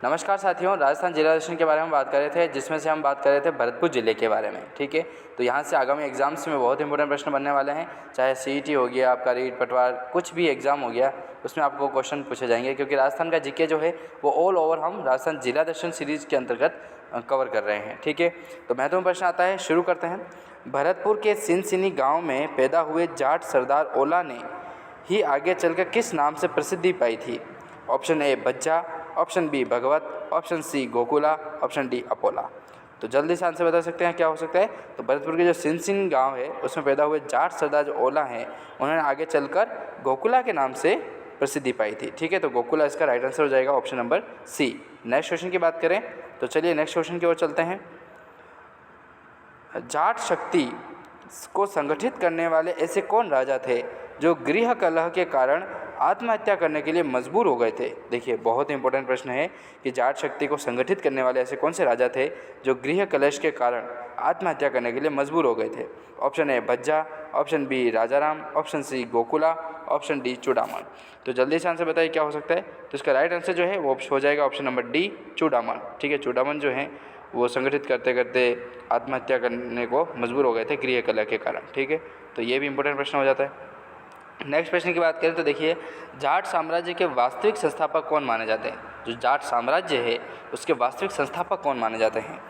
नमस्कार साथियों, राजस्थान जिला दर्शन के बारे में बात कर रहे थे, जिसमें से हम बात कर रहे थे भरतपुर ज़िले के बारे में। ठीक है, तो यहाँ से आगामी एग्जाम्स में बहुत इंपॉर्टेंट प्रश्न बनने वाले हैं। चाहे सीईटी हो गया, आपका रीट पटवार, कुछ भी एग्ज़ाम हो गया, उसमें आपको क्वेश्चन पूछे जाएंगे, क्योंकि राजस्थान का जीके जो है वो ऑल ओवर हम राजस्थान जिला दर्शन सीरीज़ के अंतर्गत कवर कर रहे हैं। ठीक है, तो महत्वपूर्ण प्रश्न आता है, शुरू करते हैं। भरतपुर के सिनसिनी गाँव में पैदा हुए जाट सरदार ओला ने ही आगे चलकर किस नाम से प्रसिद्धि पाई थी? Option A Bajja, option B Bhagwat, option C Gokula, option D Apola. तो जल्दी से आंसर बता सकते हैं क्या हो सकता है? तो भरतपुर के जो सिनसिन गांव है उसमें पैदा हुए जाट सरदार जो ओला हैं, उन्होंने आगे चलकर गोकुला के नाम से प्रसिद्धि पाई थी। ठीक है, तो गोकुला इसका राइट आंसर हो जाएगा, option number C. Next question की बात करें तो चलिए नेक्स्ट क्वेश्चन की ओर चलते हैं। जाट शक्ति को संगठित करने वाले ऐसे कौन राजा थे जो गृह कलह के कारण आत्महत्या करने के लिए मजबूर हो गए थे? देखिए, बहुत इंपॉर्टेंट प्रश्न है कि जाट शक्ति को संगठित करने वाले ऐसे कौन से राजा थे जो गृह कलह के कारण आत्महत्या करने के लिए मजबूर हो गए थे? Option A Bhajja, option B Rajaram, option C Gokula, option D Churaman. तो जल्दी से आंसर बताइए क्या हो सकता है? तो इसका राइट आंसर जो है वो हो जाएगा ऑप्शन नंबर डी चूड़ामन। ठीक है, चूड़ामन जो है वो संगठित करते करते आत्महत्या करने को मजबूर हो गए थे गृह कलह के कारण। ठीक है, तो ये भी इंपॉर्टेंट प्रश्न हो जाता है। नेक्स्ट प्रश्न की बात करें तो देखिए, जाट साम्राज्य के वास्तविक संस्थापक कौन माने जाते हैं? जो जाट साम्राज्य है उसके वास्तविक संस्थापक कौन माने जाते हैं?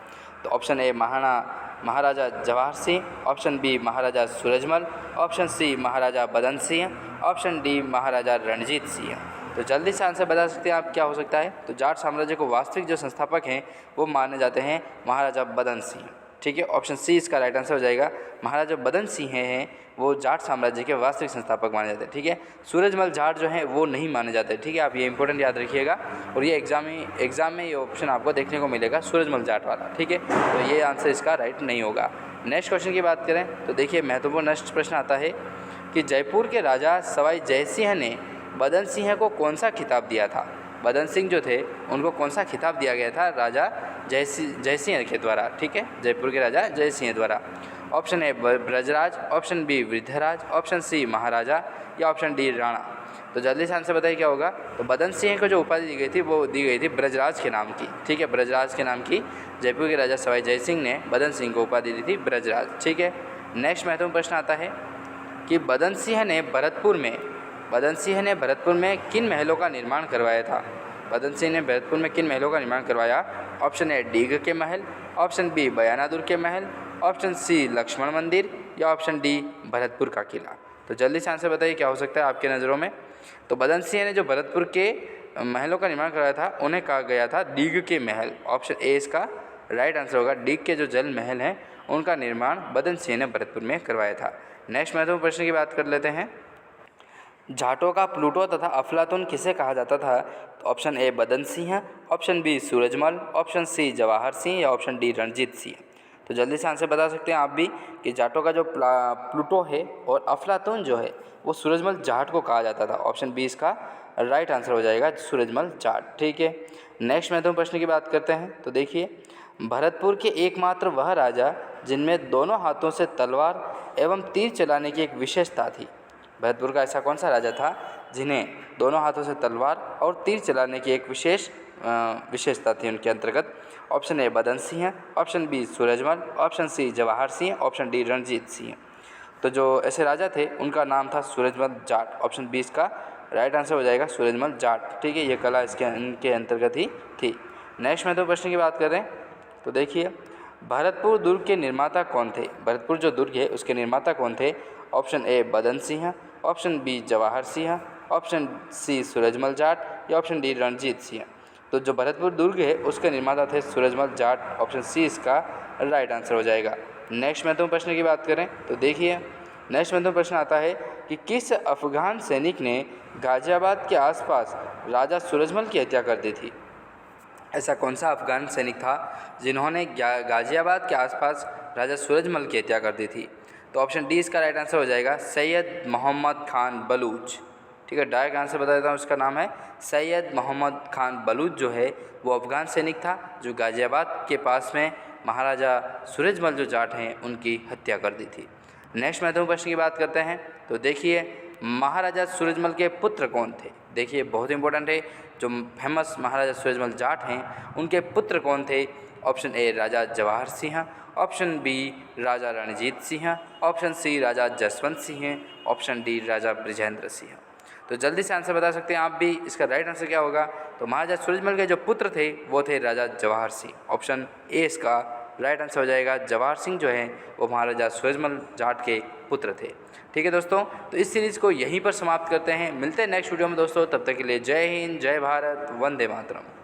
तो option A Maharaja Jawahar Singh, option B Maharaja Surajmal, option C Maharaja Badan Singh, option D Maharaja Ranjit Singh. तो जल्दी से आंसर बता सकते हैं आप क्या हो सकता है? तो जाट साम्राज्य को वास्तविक जो संस्थापक हैं वो माने जाते हैं महाराजा बदन सिंह। ठीक है, ऑप्शन सी इसका राइट आंसर हो जाएगा। महाराजा बदन सिंह हैं वो जाट साम्राज्य के वास्तविक संस्थापक माने जाते हैं। ठीक है, सूरजमल जाट जो हैं वो नहीं माने जाते। ठीक है, आप ये इंपॉर्टेंट याद रखिएगा, और ये एग्जाम में ये ऑप्शन आपको देखने को मिलेगा, सूरजमल जाट वाला। ठीक है, तो ये आंसर इसका राइट नहीं होगा। नेक्स्ट क्वेश्चन की बात करें तो देखिए, महत्वपूर्ण नेक्स्ट प्रश्न आता है कि जयपुर के राजा सवाई जयसिंह ने बदन सिंह को कौन सा खिताब दिया था? बदन सिंह जो थे उनको कौन सा खिताब दिया गया था राजा जयसिंह के द्वारा? ठीक है, जयपुर के राजा जयसिंह द्वारा। Option A Brajraj, option B Vriddhraj, option C Maharaja, या ऑप्शन डी राणा। तो जल्दी से आंसर बताइए क्या होगा? तो बदन सिंह को जो उपाधि दी गई थी वो दी गई थी ब्रजराज के नाम की। ठीक है, ब्रजराज के नाम की जयपुर के राजा सवाई जयसिंह ने बदन सिंह को उपाधि दी थी ब्रजराज। ठीक है, नेक्स्ट महत्वपूर्ण प्रश्न आता है कि बदन सिंह ने भरतपुर में किन महलों का निर्माण करवाया था? बदन सिंह ने भरतपुर में किन महलों का निर्माण करवाया? ऑप्शन ए डीग के महल, ऑप्शन बी बयानादुर के महल, ऑप्शन सी लक्ष्मण मंदिर, या ऑप्शन डी भरतपुर का किला। तो जल्दी से आंसर बताइए क्या हो सकता है आपके नज़रों में? तो बदन सिंह ने जो भरतपुर के महलों का निर्माण करवाया था उन्हें कहा गया था डीग के महल। ऑप्शन ए इसका राइट आंसर होगा। डीग के जो जल महल हैं उनका निर्माण बदन सिंह ने भरतपुर में करवाया था। नेक्स्ट महत्वपूर्ण प्रश्न की बात कर लेते हैं। जाटों का प्लूटो तथा अफलातून किसे कहा जाता था? तो option A Badan Singh, option B Surajmal, option C Jawahar Singh, या ऑप्शन डी रणजीत सिंह। तो जल्दी से आंसर बता सकते हैं आप भी कि जाटों का जो प्लूटो है और अफलातून जो है वो सूरजमल जाट को कहा जाता था। ऑप्शन बी इसका राइट आंसर हो जाएगा, सूरजमल जाट। ठीक है, नेक्स्ट महत्वपूर्ण प्रश्न की बात करते हैं तो देखिए, भरतपुर के एकमात्र वह राजा जिनमें दोनों हाथों से तलवार एवं तीर चलाने की एक विशेषता थी। भरतपुर का ऐसा कौन सा राजा था जिन्हें दोनों हाथों से तलवार और तीर चलाने की एक विशेषता थी उनके अंतर्गत? Option A Badan Singh, option B Surajmal, option C Jawahar Singh, option D Ranjit Singh. तो जो ऐसे राजा थे उनका नाम था सूरजमल जाट। ऑप्शन बी इसका राइट आंसर हो जाएगा, सूरजमल जाट। ठीक है, ये कला इनके अंतर्गत ही थी। नेक्स्ट महत्वपूर्ण प्रश्न की बात करें तो देखिए, भरतपुर दुर्ग के निर्माता कौन थे? भरतपुर जो दुर्ग है उसके निर्माता कौन थे? Option A Badan Singh, option B Jawahar Singh, option C Surajmal Jat, या ऑप्शन डी रणजीत सिंह। तो जो भरतपुर दुर्ग है उसके निर्माता थे सूरजमल जाट। ऑप्शन सी इसका राइट आंसर हो जाएगा। नेक्स्ट महत्वपूर्ण प्रश्न की बात करें तो देखिए, नेक्स्ट महत्वपूर्ण प्रश्न आता है कि किस अफगान सैनिक ने गाजियाबाद के आसपास राजा सूरजमल की हत्या कर दी थी? ऐसा कौन सा अफगान सैनिक था जिन्होंने गाजियाबाद के आसपास राजा सूरजमल की हत्या कर दी थी? तो ऑप्शन डी इसका राइट आंसर हो जाएगा, सैयद मोहम्मद खान बलूच। ठीक है, डायरेक्ट आंसर बता देता हूँ, उसका नाम है सैयद मोहम्मद खान बलूच। जो है वो अफगान सैनिक था जो गाजियाबाद के पास में महाराजा सूरजमल जो जाट हैं उनकी हत्या कर दी थी। नेक्स्ट महत्वपूर्ण प्रश्न की बात करते हैं तो देखिए, महाराजा सूरजमल के पुत्र कौन थे? देखिए बहुत इंपॉर्टेंट है, जो फेमस महाराजा सूरजमल जाट हैं उनके पुत्र कौन थे? Option A Raja Jawahar Singh, option B Raja Ranjit Singh, option C Raja Jaswant Singh, option D Raja Brijendra Singh. तो जल्दी से आंसर बता सकते हैं आप भी, इसका राइट आंसर क्या होगा? तो महाराजा सूरजमल के जो पुत्र थे वो थे राजा जवाहर सिंह। ऑप्शन ए इसका राइट आंसर हो जाएगा। जवाहर सिंह जो हैं वो महाराजा सूरजमल जाट के पुत्र थे। ठीक है दोस्तों, तो इस सीरीज़ को यहीं पर समाप्त करते हैं। मिलते हैं नेक्स्ट वीडियो में दोस्तों, तब तक के लिए जय हिंद, जय भारत, वंदे मातरम।